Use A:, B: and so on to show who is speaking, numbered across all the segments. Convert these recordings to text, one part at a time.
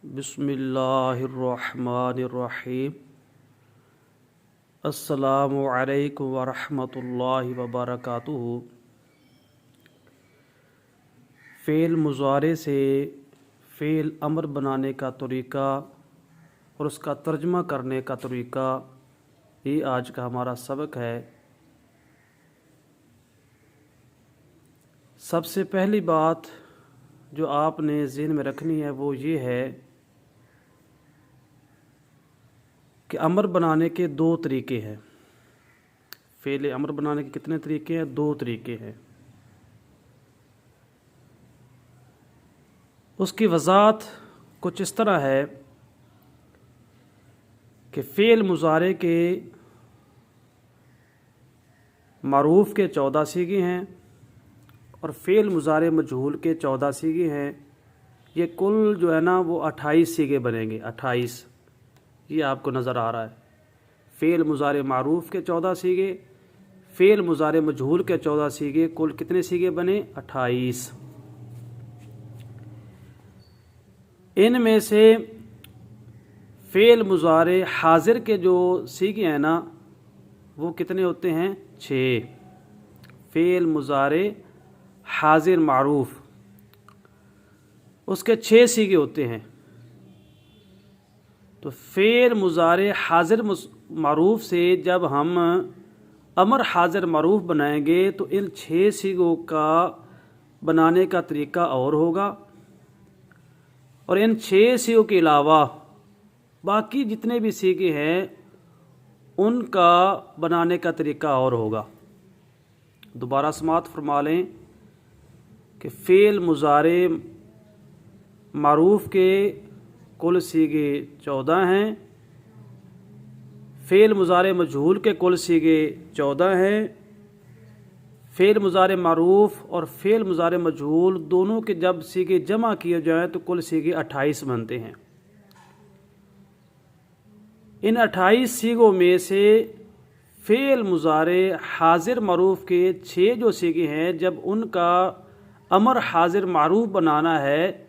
A: बिस्मिल्लाहिर्रहमानिर्रहीम। अस्सलामु अलैकुम वरहमतुल्लाहि वबरकातुहू। फ़ेल मुज़ारे से फ़ेल अमर बनाने का तरीक़ा और उसका तर्जमा करने का तरीक़ा, ये आज का हमारा सबक है। सबसे पहली बात जो आपने ज़हन में रखनी है वो ये है कि अमर बनाने के दो तरीक़े हैं। फ़ेल अमर बनाने के कितने तरीक़े हैं? दो तरीक़े हैं। उसकी वज़ाहत कुछ इस तरह है कि फ़ेल मुज़ारे के मारूफ़ के 14 सीगे हैं और फ़ेल मुज़ारे मजहूल के 14 सीगे हैं। ये कुल जो है ना वो 28 सीगे बनेंगे। 28 ये आपको नज़र आ रहा है। फ़ेल मुज़ारे मारूफ़ के 14 सीगे, फ़ेल मुज़ारे मजहूल के 14 सीगे, कुल कितने सीगे बने? 28। इनमें से फ़ेल मुज़ारे हाजिर के जो सीगे हैं ना वो कितने होते हैं? 6। फ़ेल मुज़ारे हाजिर मारूफ़ उसके 6 सीगे होते हैं। तो फ़ेल मुज़ारे हाजिर मारूफ़ से जब हम अमर हाजिर मारूफ़ बनाएंगे तो इन 6 सीगों का बनाने का तरीक़ा और होगा और इन 6 सीगों के अलावा बाकी जितने भी सीगे हैं उनका बनाने का तरीक़ा और होगा। दोबारा समाअत फरमा लें कि फ़ेल मुज़ारे मारूफ़ के कुल सीगे 14 हैं, फ़ेल मुज़ारे मजहूल के कुल सीगे 14 हैं। फ़ेल मुज़ारे मारूफ़ और फ़ेल मुज़ारे मजहूल दोनों के जब सीगे जमा किए जाएँ तो कुल सीगे 28 बनते हैं। इन 28 सीगों में से फ़ेल मुज़ारे हाजिर मारूफ़ के 6 जो सीगे हैं जब उनका अमर हाजिर मारूफ़ बनाना है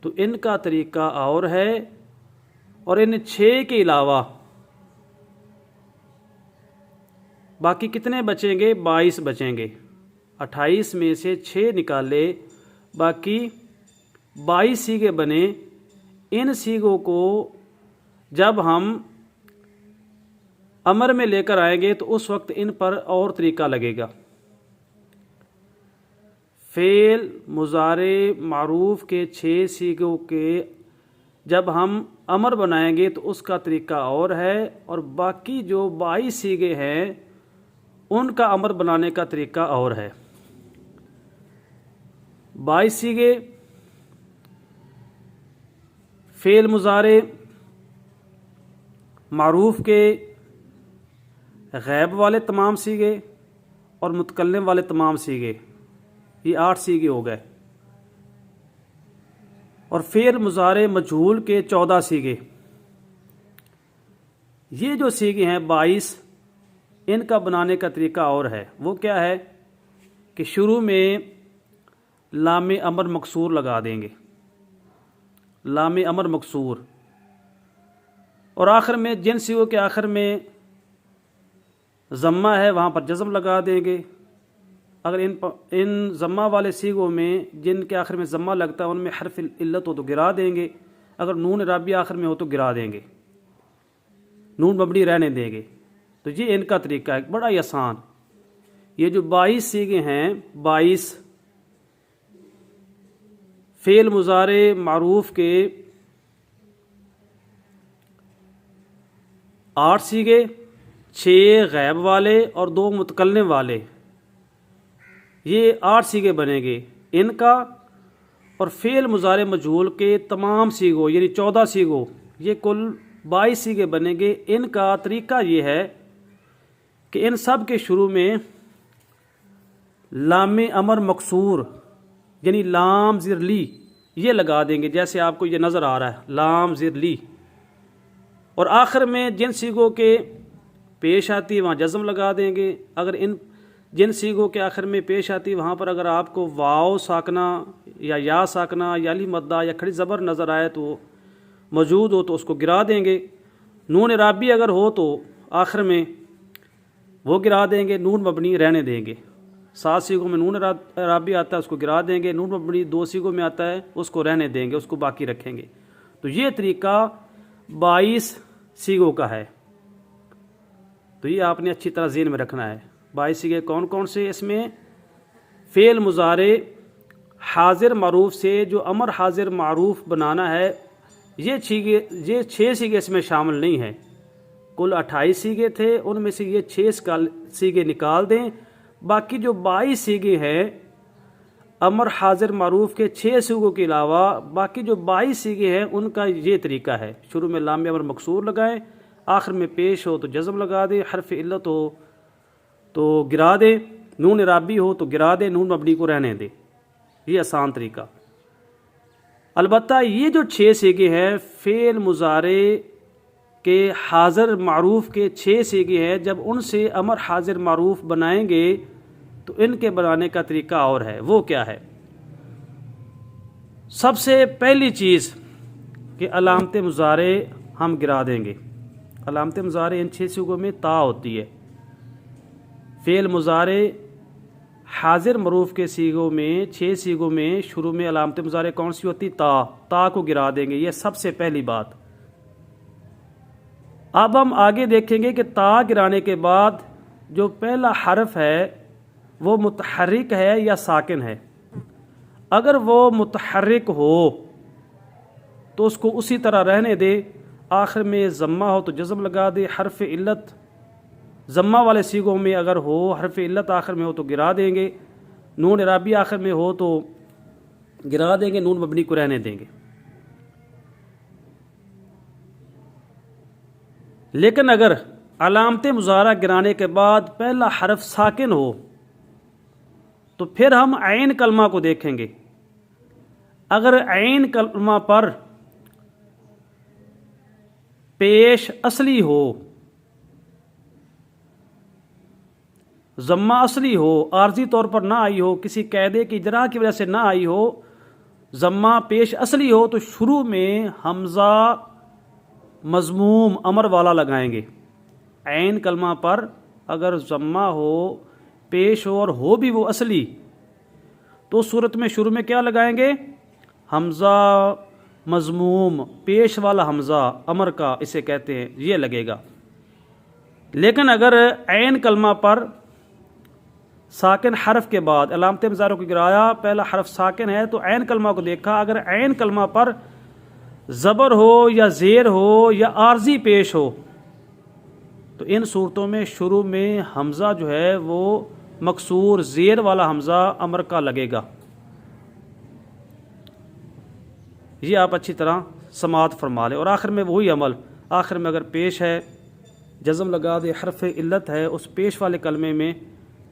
A: तो इनका तरीक़ा और है और इन 6 के अलावा बाकी कितने बचेंगे? 22 बचेंगे। 28 में से 6 निकाले, बाकी 22 सीगे बने। इन सीगों को जब हम अमर में लेकर आएंगे तो उस वक्त इन पर और तरीक़ा लगेगा। फ़ेल मुज़ारे मारूफ़ के 6 सीगों के जब हम अमर बनाएंगे तो उसका तरीक़ा और है और बाकी जो 22 सीगे हैं उनका अमर बनाने का तरीक़ा और है। 22 सीगे फ़ेल मुज़ारे मारूफ़ के गैब वाले तमाम सीगे और मुतकल्लिम वाले तमाम सीगे, ये 8 सीगे हो गए। और फ़ेल मुज़ारे मजहूल के 14 सीगे। ये जो सीगे हैं 22, इनका बनाने का तरीक़ा और है। वो क्या है कि शुरू में लाम अमर मकसूर लगा देंगे, लाम अमर मकसूर, और आखिर में जिन सीगों के आखिर में ज़म्मा है वहाँ पर जज़म लगा देंगे। अगर इन ज़म्मा वाले सीगों में जिनके आखिर में ज़म्मा लगता है उनमें हर्फ इल्लत हो तो गिरा देंगे, अगर नून राबी आखिर में हो तो गिरा देंगे, नून मबनी रहने देंगे। तो ये इनका तरीक़ा है, बड़ा ही आसान। ये जो 22 सीगे हैं, 22 फ़ेल मुज़ारे मारूफ़ के 8 सीगे, 6 गैब वाले और 2 मुतकल्लिम वाले, ये 8 सीगे बनेंगे इनका। और फ़ेल मुज़ारे मजहूल के तमाम सीगों यानी 14 सीगों, ये कुल 22 सीगे बनेंगे। इनका तरीक़ा ये है कि इन सब के शुरू में लाम अमर मकसूर यानी लाम ज़िरली ये लगा देंगे, जैसे आपको ये नज़र आ रहा है, लाम ज़िरली। और आखिर में जिन सीगों के पेश आती है वहाँ जज़म लगा देंगे। अगर इन जिन सीगों के आखिर में पेश आती है वहाँ पर अगर आपको वाव साकना या साकना या अली मद्दा या खड़ी ज़बर नज़र आए तो मौजूद हो तो उसको गिरा देंगे। नून इराबी अगर हो तो आखिर में वो गिरा देंगे, नून मबनी रहने देंगे। 7 सीगों में नून इराबी आता है, उसको गिरा देंगे। नून मबनी 2 सीगों में आता है, उसको रहने देंगे, उसको बाकी रखेंगे। तो ये तरीका 22 सीगों का है। तो ये आपने अच्छी तरह ज़हन में रखना है। 22 सीगे कौन कौन से? इसमें फ़ेल मुज़ारे हाजिर मारूफ से जो अमर हाजिर मारूफ बनाना है, ये 6 सीगे इसमें शामिल नहीं है। कुल 28 सीगे थे, उनमें से ये 6 सीगे निकाल दें। बाकी जो 22 सीगे हैं अमर हाजिर मारूफ के 6 सीगों के अलावा बाकी जो 22 सीगे हैं उनका ये तरीका है। शुरू में लाम अमर मकसूर लगाएं, आखिर में पेश हो तो जज़म लगा दें, हरफ इल्लत हो तो गिरा दें, नून इराबी हो तो गिरा दें, नून मबनी को रहने दें। ये आसान तरीका। अलबत्ता ये जो 6 सीगे हैं फ़ेल मुज़ारे के हाजिर मारूफ के 6 सीगे हैं, जब उनसे अमर हाजिर मारूफ बनाएंगे तो इनके बनाने का तरीका और है। वो क्या है? सबसे पहली चीज़ कि अलामत मुज़ारे हम गिरा देंगे। अलामत मुज़ारे इन 6 सीगों में ता होती है। फ़ेल मुज़ारे हाजिर मरूफ के सीगों में 6 सीगों में शुरू में अलामत मुज़ारे कौन सी होती? ता को गिरा देंगे। ये सबसे पहली बात। अब हम आगे देखेंगे कि ता गिराने के बाद जो पहला हरफ है वो मुतहर्रिक है या साकिन है। अगर वो मुतहर्रिक हो तो उसको उसी तरह रहने दे, आखिर में ज़म्मा हो तो जज़म लगा दे। हरफ इल्लत ज़म्मा वाले सीगों में अगर हो, हरफ इल्लत आखिर में हो तो गिरा देंगे, नून इराबी आखिर में हो तो गिरा देंगे, नून मबनी को रहने देंगे। लेकिन अगर अलामत मुज़ारा गिराने के बाद पहला हरफ साकिन हो तो फिर हम ऐन कलमा को देखेंगे। अगर ऐन कलमा पर पेश असली हो, ज़म्मा असली हो, आर्जी तौर पर ना आई हो, किसी कायदे की इजरा की वजह से ना आई हो, ज़म्मा पेश असली हो, तो शुरू में हमज़ा मज़मूम अमर वाला लगाएंगे। ऐन कलमा पर अगर ज़म्मा हो, पेश हो और हो भी वो असली, तो सूरत में शुरू में क्या लगाएंगे? हमज़ा मज़मूम, पेश वाला हमज़ा अमर का इसे कहते हैं, ये लगेगा। लेकिन अगर ऐन कलमा पर साकिन हरफ के बाद अलामत मुज़ारे को गिराया, पहला हरफ साकिन है तो ऐन कलमा को देखा, अगर ऐन कलमा पर ज़बर हो या ज़ेर हो या आर्जी पेश हो तो इन सूरतों में शुरू में हमज़ा जो है वो मकसूर ज़ेर वाला हमज़ा अमर का लगेगा। ये आप अच्छी तरह समात फरमा लें। और आखिर में वही अमल, आखिर में अगर पेश है जज़म लगा दे, हरफ इल्लत है उस पेश वाले कलमे में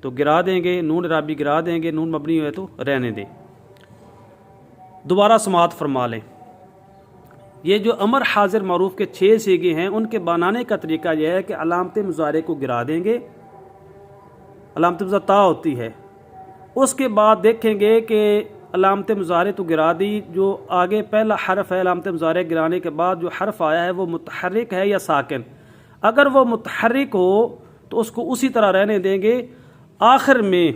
A: तो गिरा देंगे, नून इराबी गिरा देंगे, नून मबनी है तो रहने दें। दोबारा समात फरमा लें। ये जो अमर हाजिर मारूफ के 6 सीगे हैं उनके बनाने का तरीका यह है कि अलामत मुज़ारे को गिरा देंगे। अलामत मुज़ारे ता होती है, उसके बाद देखेंगे कि अलामत मुज़ारे तो गिरा दी, जो आगे पहला हरफ है अलामत मुज़ारे गिराने के बाद जो हरफ आया है वो मुतहर्रिक है या साकिन। अगर वो मुतहर्रिक हो तो उसको उसी तरह रहने देंगे, आखिर में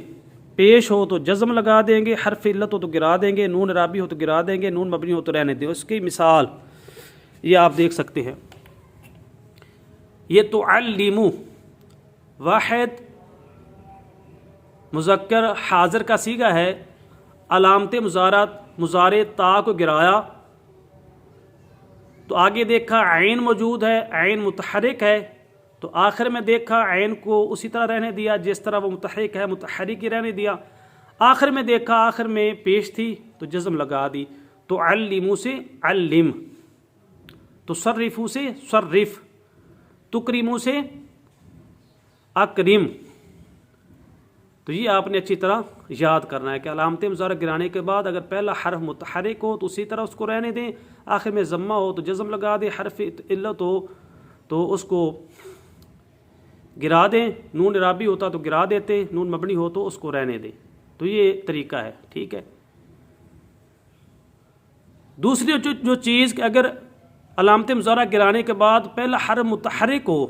A: पेश हो तो जज़म लगा देंगे, हरफ इल्लत हो तो गिरा देंगे, नून इराबी हो तो गिरा देंगे, नून मबनी हो तो रहने देंगे। उसकी मिसाल ये आप देख सकते हैं। ये तो अल्लिमु वाहिद मुज़क्कर हाजिर का सीगा है। अलामत मुज़ारे ता को गिराया तो आगे देखा ऐन मौजूद है, ऐन मुतहर्रिक है, तो आखिर में देखा ऐन को उसी तरह रहने दिया जिस तरह वो मुतहर्रिक है, मुतहर्रिक ही रहने दिया। आखिर में देखा आखिर में पेश थी तो जज़म लगा दी। तो अल्लिमु से अल्लिम, तो सर्रिफू से सर्रिफ, तुकरिमू से अकरिम। तो ये आपने अच्छी तरह याद करना है कि अलामत मुज़ारे गिराने के बाद अगर पहला हरफ मुतहर्रिक हो तो उसी तरह उसको रहने दें, आखिर में ज़म्मा हो तो जज़म लगा दें, हरफ इल्लत हो तो उसको गिरा दें, नून इराबी होता तो गिरा देते, नून मबनी हो तो उसको रहने दें। तो ये तरीका है, ठीक है। दूसरी जो चीज़ कि अगर अलामत मुज़ारा गिराने के बाद पहला हर्फ मुतहर्रिक हो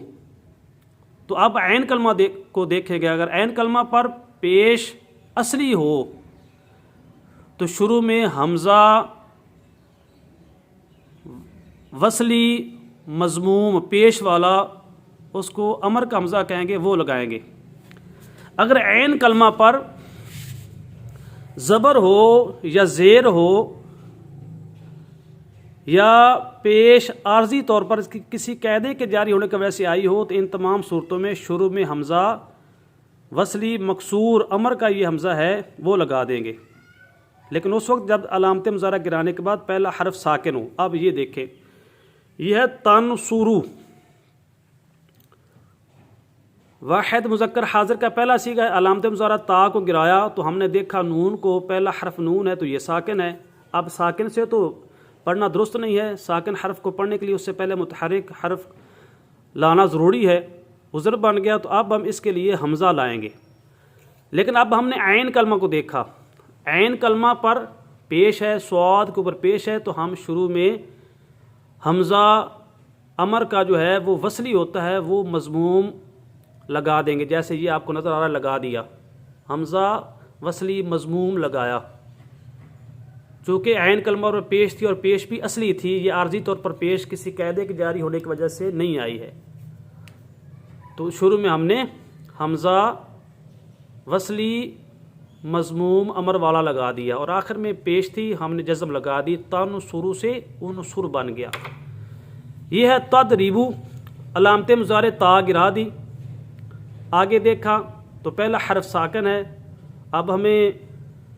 A: तो अब ऐन कलमा को देखेंगे। अगर ऐन कलमा पर पेश असली हो तो शुरू में हमज़ा वसली मज़मूम पेश वाला, उसको अमर का हमज़ा कहेंगे, वो लगाएंगे। अगर ऐन कलमा पर ज़बर हो या ज़ेर हो या पेश आर्जी तौर पर किसी कायदे के जारी होने की वजह से आई हो तो इन तमाम सूरतों में शुरू में हमज़ा वसली मकसूर अमर का ये हमज़ा है वो लगा देंगे। लेकिन उस वक्त जब अलामत मुज़ारा गिराने के बाद पहला हरफ साकिन हो। अब ये देखें, यह है तनसुरु, वाहिद मुज़क्कर हाजिर का पहला सीगा है। अलामत मुज़ारा ता को गिराया तो हमने देखा नून को, पहला हरफ नून है तो ये साकिन है। अब साकिन से तो पढ़ना दुरुस्त नहीं है, साकिन हरफ को पढ़ने के लिए उससे पहले मुतहर्रिक हरफ लाना ज़रूरी है। उज़र बन गया तो अब हम इसके लिए हमज़ा लाएंगे। लेकिन अब हमने ऐन कलमा को देखा, ऐन कलमा पर पेश है, स्वाद के ऊपर पेश है, तो हम शुरू में हमज़ा अमर का जो है वो वसली होता है वो मज़मूम लगा देंगे। जैसे ये आपको नज़र आ रहा है, लगा दिया, हमज़ा वसली मज़मूम लगाया। चूँकि ऐन कलमा और पेश थी और पेश भी असली थी, ये आर्जी तौर पर पेश किसी कायदे के जारी होने की वजह से नहीं आई है, तो शुरू में हमने हमज़ा वसली मज़मूम अमर वाला लगा दिया और आखिर में पेश थी हमने जज़म लगा दी, तन शुरू से उनसुर बन गया। यह है तदरीबू, अलामत मुज़ारे ता गिरा दी। आगे देखा तो पहला हरफ साकिन है। अब हमें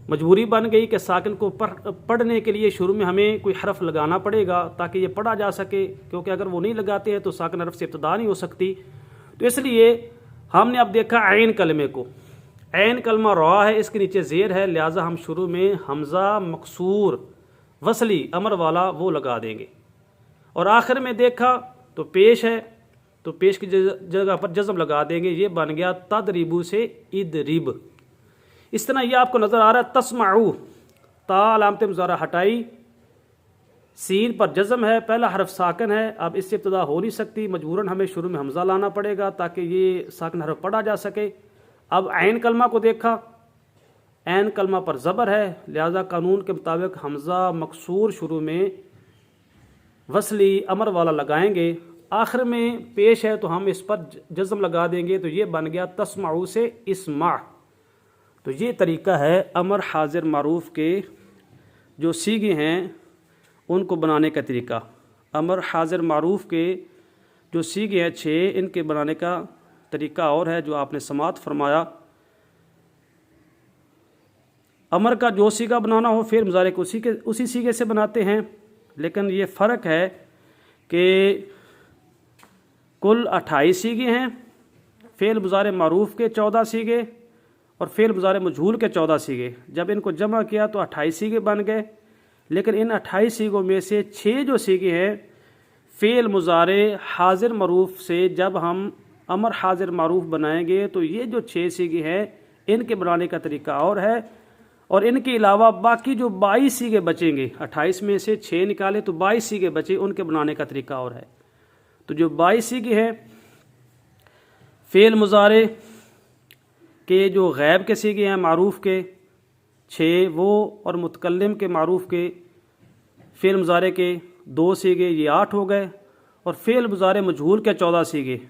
A: मजबूरी बन गई कि साकिन को पढ़ने के लिए शुरू में हमें कोई हरफ लगाना पड़ेगा ताकि ये पढ़ा जा सके, क्योंकि अगर वो नहीं लगाते हैं तो साकिन हरफ से इब्तिदा नहीं हो सकती। तो इसलिए हमने अब देखा ऐन कलमे को, ऐन कलमा रा है, इसके नीचे ज़ेर है, लिहाजा हम शुरू में हमज़ा मकसूर वसली अमर वाला वो लगा देंगे। और आखिर में देखा तो पेश है, तो पेश की जगह पर जज़म लगा देंगे, ये बन गया तदरीबू से इदरिब। इस तरह ये आपको नज़र आ रहा है तस्माऊ, ता अलामत मुज़ारा हटाई, सीन पर जज़म है, पहला हरफ साकिन है, अब इससे इब्तिदा हो नहीं सकती, मजबूरन हमें शुरू में हमज़ा लाना पड़ेगा ताकि ये साकिन हरफ पढ़ा जा सके। अब ऐन कलमा को देखा, ऐन कलमा पर ज़बर है, लिहाजा कानून के मुताबिक हमज़ा मकसूर शुरू में वसली अमर वाला लगाएंगे। आखिर में पेश है तो हम इस पर जज़म लगा देंगे, तो ये बन गया तस्माऊ से इस्मा। तो ये तरीका है अमर हाजिर मारूफ के जो सीगे हैं उनको बनाने का तरीका। अमर हाजिर मारूफ के जो सीगे हैं 6, इनके बनाने का तरीका और है जो आपने समात फरमाया। अमर का जो सीगा बनाना हो फिर मुज़ारे को उसी सीगे से बनाते हैं, लेकिन ये फ़र्क है कि कुल 28 सीगे हैं, फ़ेल मुज़ारे मारूफ के 14 सीगे और फ़ेल मुज़ारे मजहूल के 14 सीगे। जब इनको जमा किया तो 28 सीगे बन गए। लेकिन इन 28 सीगों में से 6 जो सीगे हैं फ़ेल मुज़ारे हाजिर मारूफ से जब हम अमर हाजिर मारूफ बनाएंगे तो ये जो 6 सीगे हैं इनके बनाने का तरीका और है। और इनके अलावा बाकी जो 22 सीगे बचेंगे, 28 में से 6 निकाले तो 22 सीगे बचे, उनके बनाने का तरीका और है। तो जो 22 सीगे हैं फ़ेल मुज़ारे के जो गैब के सीगे हैं मारूफ के 6 वो, और मुतकल्लिम के मारूफ के फ़ेल मुज़ारे के 2 सीगे, ये 8 हो गए। और फ़ेल मुज़ारे मजहूल के 14 सीगे,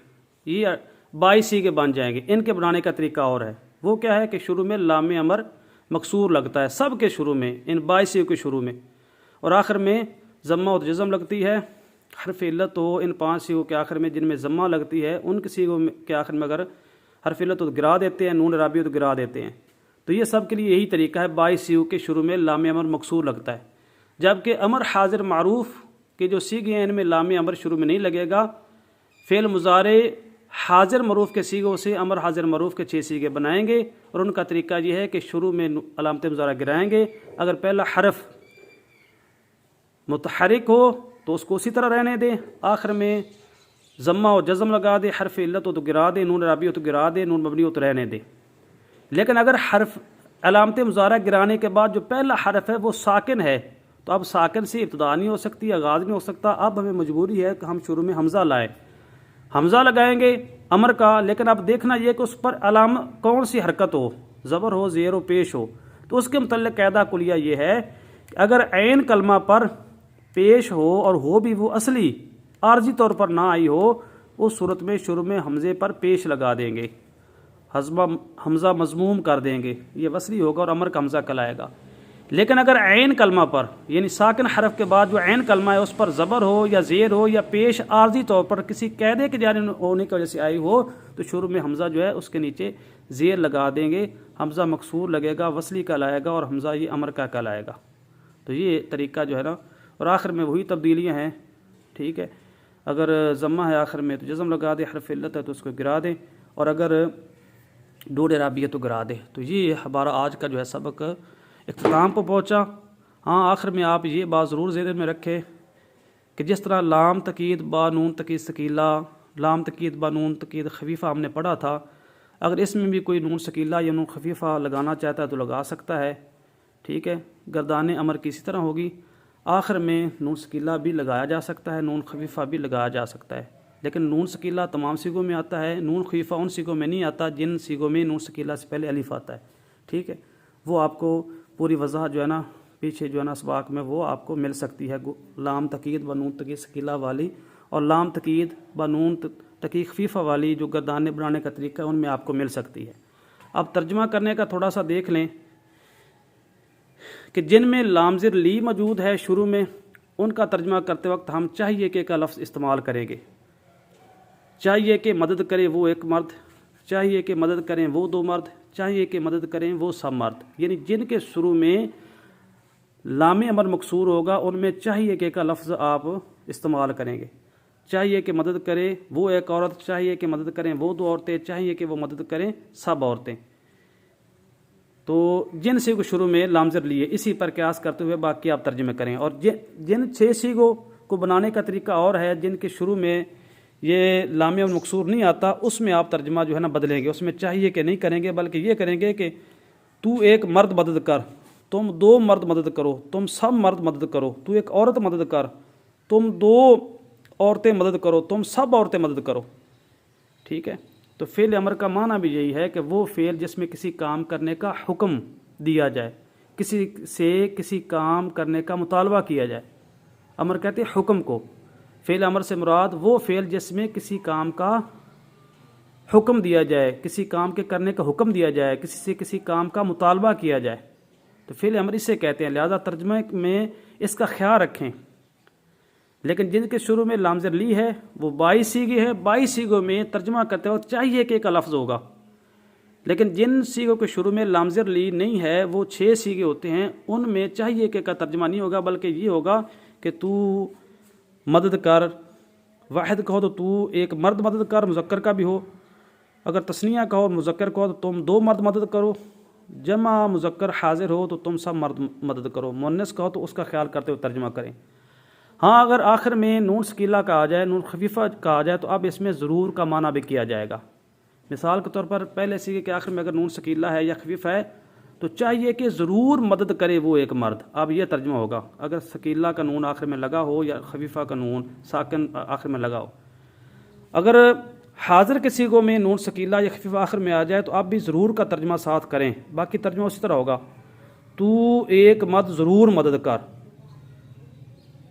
A: ये 22 सीगे बन जाएंगे। इनके बनाने का तरीका और है, वो क्या है कि शुरू में लाम अमर मकसूर लगता है सब के शुरू में, इन 22 सीगों के शुरू में, और आखिर में ज़म्मा और जज़म लगती है। हरफ इल्लत तो इन 5 सीगों के आखिर में जिनमें ज़म्मा लगती है उनके सीगों के आखिर में अगर हरफ इल्लत तो गिरा देते हैं, नून राबी तो गिरा देते हैं। तो ये सब के लिए यही तरीका है, 22 सीगों के शुरू में लाम अमर मकसूर लगता है। जबकि अमर हाजिर मारूफ के जो सीगे हैं इनमें लाम अमर शुरू में नहीं लगेगा। फ़ेल मुज़ारे हाजिर मरूफ के सीगों से अमर हाजिर मरूफ के 6 सीगे बनाएंगे, और उनका तरीका यह है कि शुरू में अलामत मुज़ारा गिराएंगे। अगर पहला हरफ मुतहर्रिक हो तो उसको उसी तरह रहने दें, आखिर में ज़म्मा और जज़म लगा दे, हरफ इल्लत हो तो गिरा दे, नून राबी हो तो गिरा दे, नून मबनी हो तो रहने दे। लेकिन अगर हरफ अलामत मुज़ारा गिराने के बाद जो पहला हरफ है वो साकिन है तो अब साकिन से इब्तिदा नहीं हो सकती, आगाज़ नहीं हो सकता। अब हमें मजबूरी है कि हम शुरू में हमज़ा लाएँ, हमज़ा लगाएंगे अमर का। लेकिन अब देखना यह कि उस पर अलाम कौन सी हरकत हो, ज़बर हो, ज़ेर हो, पेश हो। तो उसके मुतल्लिक़ कायदा कुलिया ये है कि अगर ऐन कलमा पर पेश हो और हो भी वो असली आर्जी तौर पर ना आई हो, उस सूरत में शुरू में हमज़े पर पेश लगा देंगे, हमज़ा मज़मूम कर देंगे, ये वसली होगा और अमर का हमज़ा कहलाएगा। लेकिन अगर ऐन कलमा पर यानी साकिन हरफ के बाद जो ऐन कलमा है उस पर ज़बर हो या ज़ेर हो या पेश आर्जी तौर पर किसी कैदे के जारी होने की वजह से आई हो, तो शुरू में हमज़ा जो है उसके नीचे ज़ेर लगा देंगे, हमज़ा मकसूर लगेगा, वसली कहलाएगा और हमज़ा ये अमर का कहलाएगा। तो ये तरीका जो है ना, और आखिर में वही तब्दीलियाँ हैं, ठीक है। अगर ज़म्मा है आखिर में तो जज़म लगा दे, हरफ इल्लत है तो उसको गिरा दें, और अगर डोड राबी है तो गिरा दे। तो ये हमारा आज का जो है सबक इख्तिताम पर पहुँचा। हाँ, आखिर में आप ये बात ज़रूर ज़हन में रखें कि जिस तरह लाम तकीद बा नून तकीद सकीला, लाम तकीद बा नून तकीद खफीफ़ा हमने पढ़ा था, अगर इसमें भी कोई नून सकीला या नून खफीफ़ा लगाना चाहता है तो लगा सकता है, ठीक है। गर्दान अमर की इसी तरह होगी, आखिर में नून सकीला भी लगाया जा सकता है, नून खफीफ़ा भी लगाया जा सकता है। लेकिन नून सकीला तमाम सीगों में आता है, नून खफीफ़ा उन सीगों में नहीं आता जिन सीगों में नून सकीला से पहले अलिफ आता है, ठीक है। वो आपको पूरी वज़ाहत जो है ना पीछे जो है ना सबक में वो आपको मिल सकती है, लाम तकीद व नून तकीद सकीला वाली और लाम तकीद व नून तकीद खफीफ़ा वाली जो गर्दाने बनाने का तरीका है उनमें आपको मिल सकती है। अब तर्जमा करने का थोड़ा सा देख लें कि जिनमें लामज़िर ली मौजूद है शुरू में, उनका तर्जमा करते वक्त हम चाहिए के का लफ्ज़ इस्तेमाल करेंगे। चाहिए कि मदद करे वो एक मर्द, चाहिए कि मदद करें वो दो मर्द, चाहिए कि मदद करें वो सब मर्द। यानी जिनके शुरू में लाम अमर मकसूर होगा उनमें चाहिए कि का लफ्ज़ आप इस्तेमाल करेंगे। चाहिए कि मदद करे वो एक औरत, चाहिए कि मदद करें वो दो औरतें, चाहिए कि वो मदद करें सब औरतें। तो जिन सीगों शुरू में लामज़र लिए इसी पर क्यास करते हुए बाकी आप तर्जुमे करें। और जिन 6 सीगों को बनाने का तरीका और है जिनके शुरू में ये लाम और मकसूर नहीं आता, उसमें आप तर्जमा जो है ना बदलेंगे। उसमें चाहिए कि नहीं करेंगे बल्कि ये करेंगे कि तू एक मर्द मदद कर, तुम 2 मर्द मदद करो, तुम सब मर्द मदद करो, तू एक औरत मदद कर, तुम 2 औरतें मदद करो, तुम सब औरतें मदद करो, ठीक है। तो फ़ेल अमर का माना भी यही है कि वो फ़ेल जिसमें किसी काम करने का हुक्म दिया जाए, किसी से किसी काम करने का मुतालबा किया जाए। अमर कहते हैं हुक्म को। फ़ेल अमर से मुराद वो फ़ेल जिसमें किसी काम का हुक्म दिया जाए, किसी काम के करने का हुक्म दिया जाए, किसी से किसी काम का मुतालबा किया जाए, तो फ़ेल अमर इसे कहते हैं। लिहाजा तर्जमे में इसका ख्याल रखें। लेकिन जिनके शुरू में लामज़र ली है वो 22 सीगे है, 22 सीगों में तर्जमा करते वक्त चाहिए कि का लफ्ज़ होगा। लेकिन जिन सीगों के शुरू में लामज़र ली नहीं है वो 6 सीगे होते हैं, उनमें चाहिए कि का तर्जमा नहीं होगा बल्कि ये होगा कि तू मदद कर। वाहिद कहो तो तू एक मर्द मदद कर, मुज़क्कर का भी हो। अगर तस्निया कहो मुज़क्कर कहो तो तुम 2 मर्द मदद करो। जमा मुज़क्कर हाजिर हो तो तुम सब मर्द मदद करो। मुन्नस कहो तो उसका ख्याल करते हुए तर्जमा करें। हाँ, अगर आखिर में नून सकीला का आ जाए, नून खफीफ़ा का आ जाए तो अब इसमें ज़रूर का माना भी किया जाएगा। मिसाल के तौर पर पहले सीगे के आखिर में अगर नून सकीला है या खफीफ़ा है तो चाहिए कि ज़रूर मदद करे वो एक मर्द। अब यह तर्जमा होगा अगर सकीला का नून आखिर में लगा हो या खफीफ़ा का नून साकिन आखिर में लगा हो। अगर हाजिर के सीगों में नून सकीला या खफीफ़ा आखिर में आ जाए तो आप भी ज़रूर का तर्जमा साथ करें। बाकी तर्जमा उसी तरह होगा, तू एक मर्द ज़रूर मदद कर,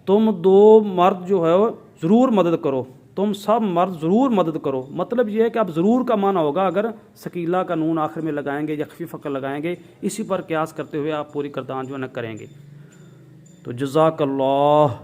A: तुम 2 मर्द जो है ज़रूर मदद करो, तुम सब मर्द ज़रूर मदद करो। मतलब ये है कि आप ज़रूर का माना होगा अगर सकीला का नून आखिर में लगाएंगे या खफीफ़ा का लगाएंगे। इसी पर क्यास करते हुए आप पूरी करदान जो है न करेंगे। तो जज़ाकल्लाह।